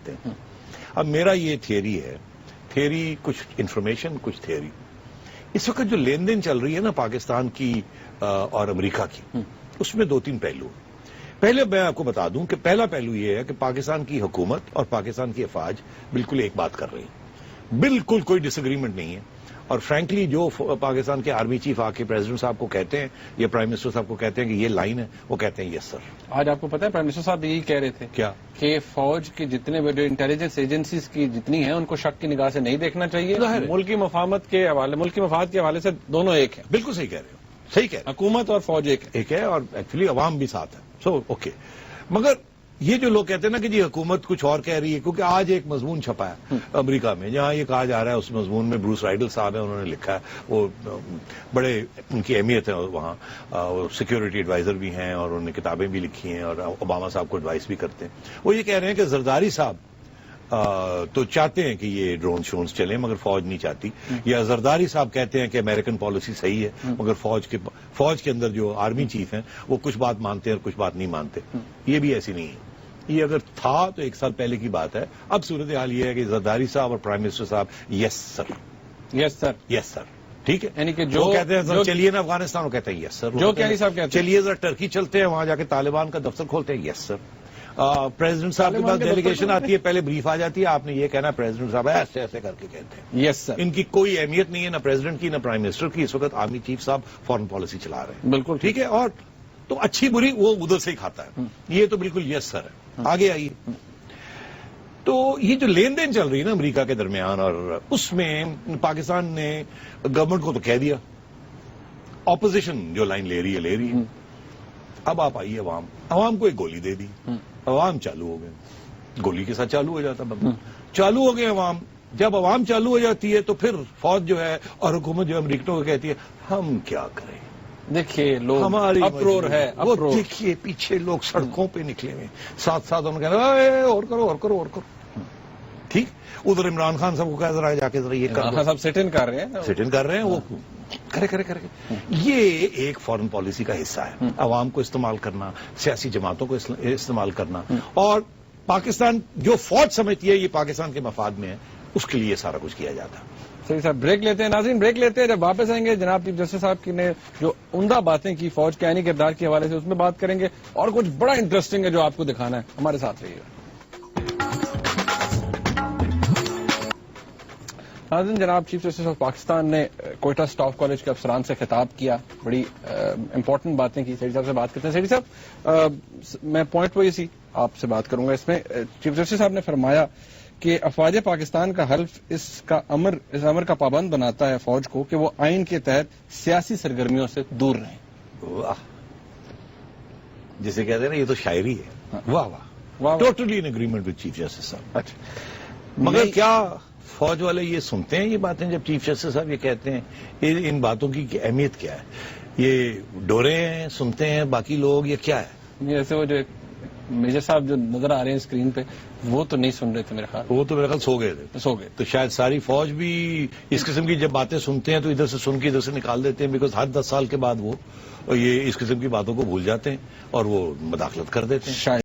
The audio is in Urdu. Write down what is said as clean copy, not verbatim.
کرتے ہیں. اب میرا یہ تھیوری ہے، تھیوری کچھ انفارمیشن کچھ تھیوری. اس وقت جو لین دین چل رہی ہے نا پاکستان کی اور امریکہ کی، اس میں 2-3 پہلو ہیں. پہلے میں آپ کو بتا دوں کہ پہلا پہلو یہ ہے کہ پاکستان کی حکومت اور پاکستان کی افواج بالکل ایک بات کر رہی ہیں، بالکل کوئی ڈس ایگریمنٹ نہیں ہے. اور فرینکلی جو پاکستان کے آرمی چیف آ کے پریزیڈنٹ صاحب کو کہتے ہیں یا پرائم منسٹر صاحب کو کہتے ہیں کہ یہ لائن ہے، وہ کہتے ہیں یس سر. آج آپ کو پتا ہے پرائم منسٹر صاحب یہی کہہ رہے تھے کیا کہ فوج کے جتنے بڑے انٹیلیجنس ایجنسیز کی جتنی ہیں ان کو شک کی نگاہ سے نہیں دیکھنا چاہیے. ملکی مفاہمت کے حوالے، ملکی مفاد کے حوالے سے دونوں ایک ہیں. بالکل صحیح کہہ رہے ہو، صحیح کہہ رہے ہیں. حکومت اور فوج ایک ہے اور ایکچولی عوام بھی ساتھ ہے. So okay. مگر یہ جو لوگ کہتے ہیں نا کہ جی حکومت کچھ اور کہہ رہی ہے، کیونکہ آج ایک مضمون چھپا ہے امریکہ میں جہاں یہ کہا جا رہا ہے، اس مضمون میں بروس رائڈل صاحب ہیں، انہوں نے لکھا ہے، وہ بڑے ان کی اہمیت ہے وہاں، سیکیورٹی ایڈوائزر بھی ہیں اور انہوں نے کتابیں بھی لکھی ہیں اور اوباما صاحب کو ایڈوائس بھی کرتے ہیں. وہ یہ کہہ رہے ہیں کہ زرداری صاحب تو چاہتے ہیں کہ یہ ڈرون شونز چلیں مگر فوج نہیں چاہتی، یا زرداری صاحب کہتے ہیں کہ امریکن پالیسی صحیح ہے مگر فوج کے اندر جو آرمی چیف ہیں وہ کچھ بات مانتے ہیں اور کچھ بات نہیں مانتے. یہ بھی ایسی نہیں ہے. یہ اگر تھا تو 1 سال پہلے کی بات ہے. اب صورتحال یہ ہے کہ زرداری صاحب اور پرائم منسٹر صاحب یس سر، یس سر، یس سر، ٹھیک ہے. یعنی کہ جو کہتے ہیں سر چلیے نا افغانستان، وہ کہتے ہیں یس سر. جو کیانی صاحب کہتے ہیں چلیے ذرا ٹرکی چلتے ہیں، وہاں جا کے طالبان کا دفتر کھولتے ہیں، یس سر. پریزیڈنٹ صاحب کے پاس ڈیلیگیشن آتی ہے، پہلے بریف آ جاتی ہے، آپ نے یہ کہنا پریزیڈنٹ صاحب ایسے ایسے کر کے کہتے ہیں یس سر. ان کی کوئی اہمیت نہیں ہے نہ پریزیڈنٹ کی نہ پرائم منسٹر کی. اس وقت آرمی چیف صاحب فارن پالیسی چلا رہے ہیں. بالکل ٹھیک ہے. اور تو اچھی بری وہ ادھر سے ہی کھاتا ہے. یہ تو بالکل یس سر ہے. آگے آئیے. تو یہ جو لین دین چل رہی ہے نا امریکہ کے درمیان، اور اس میں پاکستان نے گورنمنٹ کو تو کہہ دیا، اپوزیشن جو لائن لے رہی ہے. اب آپ آئیے عوام کو ایک گولی دے دی، عوام چالو ہو گئے، گولی کے ساتھ چالو ہو جاتا بندہ. چالو ہو گئے عوام. جب عوام چالو ہو جاتی ہے تو پھر فوج جو ہے اور حکومت جو امریکنوں کو کہتی ہے ہم کیا کریں. دیکھیے لوگ ہماری اپرور ہے، وہ دیکھیے پیچھے لوگ سڑکوں پہ نکلے ہوئے، ساتھ انہوں نے کہا اور کرو اور کرو اور کرو. ٹھیک. ادھر عمران خان صاحب کو کہا ذرا جا کے ذرا یہ کر، سب سیٹ ان کر رہے ہیں، سیٹ ان کر رہے ہیں. وہ کرے. یہ ایک فارن پالیسی کا حصہ ہے، عوام کو استعمال کرنا، سیاسی جماعتوں کو استعمال کرنا. اور پاکستان جو فوج سمجھتی ہے یہ پاکستان کے مفاد میں ہے، اس کے لیے یہ سارا کچھ کیا جاتا ہے. صحیح صاحب. بریک لیتے ہیں ناظرین، بریک لیتے ہیں. جب واپس آئیں گے جناب چیف جسٹس صاحب کی نے جو عمدہ باتیں کی فوج کے عینی کردار کے حوالے سے، اس میں بات کریں گے اور کچھ بڑا انٹرسٹنگ ہے جو آپ کو دکھانا ہے. ہمارے ساتھ رہیے گا. ناظرین، جناب چیف جسٹس آف پاکستان نے کوئٹہ اسٹاف کالج کے افسران سے خطاب کیا، بڑی امپورٹنٹ باتیں کی. سیٹھی صاحب سے بات کرتے ہیں. سیٹھی صاحب، میں پوائنٹ وہی سی آپ سے بات کروں گا. اس میں چیف جسٹس صاحب نے فرمایا کہ افواج پاکستان کا حلف اس امر کا پابند بناتا ہے فوج کو کہ وہ آئین کے تحت سیاسی سرگرمیوں سے دور رہیں. واہ، جسے کہتے ہیں نا یہ تو شاعری ہے. واہ واہ، totally in agreement with chief justice صاحب. اچھا، مگر کیا فوج والے یہ سنتے ہیں یہ باتیں جب چیف جسٹس صاحب یہ کہتے ہیں؟ ان باتوں کی اہمیت کیا ہے؟ یہ ڈورے ہیں، سنتے ہیں باقی لوگ، یہ کیا ہے؟ جیسے وہ جو میجر صاحب جو نظر آ رہے ہیں اسکرین پہ، وہ تو نہیں سن رہے تھے میرے خیال. وہ تو میرے خیال سو گئے تھے. تو شاید ساری فوج بھی اس قسم کی جب باتیں سنتے ہیں تو ادھر سے سن کے ادھر سے نکال دیتے ہیں، بیکاز ہر 10 سال کے بعد وہ یہ اس قسم کی باتوں کو بھول جاتے ہیں اور وہ مداخلت کر دیتے ہیں.